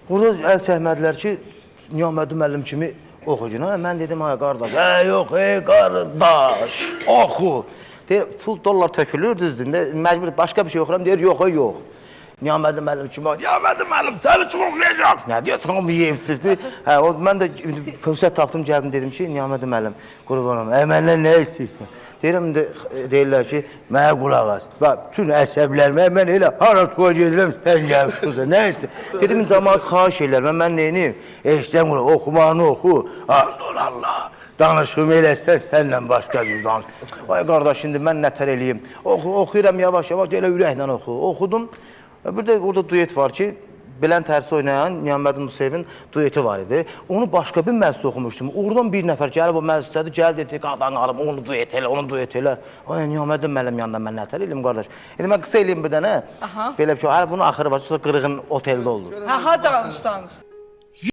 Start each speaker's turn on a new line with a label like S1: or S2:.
S1: Orada əl çəkmədilər ki, Niyaməddin müəllim kimi oxucuna. Mən dedim, ay qardaş, yox, qardaş, oxu. Deyir, pul dollar tökülür, düzdür. Məcbur başqa bir şey oxuram, deyir, yox, yox. Niyaməddin müəllim kimi, Niyaməddin müəllim, səni kim oxuyacaq? Nə deyirsən, o bir yevsizdir. Mən də fürsət tapdım, gəldim, dedim ki, Niyaməddin müəllim, qurbanım, məndən nə istəyirsən? Deyirəm, deyirlər ki, mənə qulaq as. Bütün əsəblərimi, mən elə hara tuğa gedirəm, sən gəlmişsən, nə istəyir? Dedim, cəmaat xahiş edirlər, mən neyniyim? Eşdən qulaq, oxumağını oxu. Allah, danışım eləsən, sənlə başqa bir danış. Ay qardaş, şimdi mən nətər eləyim? Oxuyuram yavaş-yavaş, elə ürəklə oxu. Oxudum. Bir də orada duet var ki, Bülent Ersoy oynayan Niyaməddin Musayevin dueti var idi. Onu başqa bir məclis oxumuşdum. Oradan bir nəfər gəlib o məclisdədir, gəldi, dedi, qadan qalım, onu duet elə, onu duet elə. Ay, Niyaməddin müəllim yanında mən nətər eləyim, qardaş. Mən qısa eləyim bir dənə. Belə bir şey, bunu axırı var, sonra qırığın oteldə olur.
S2: Ha, danış.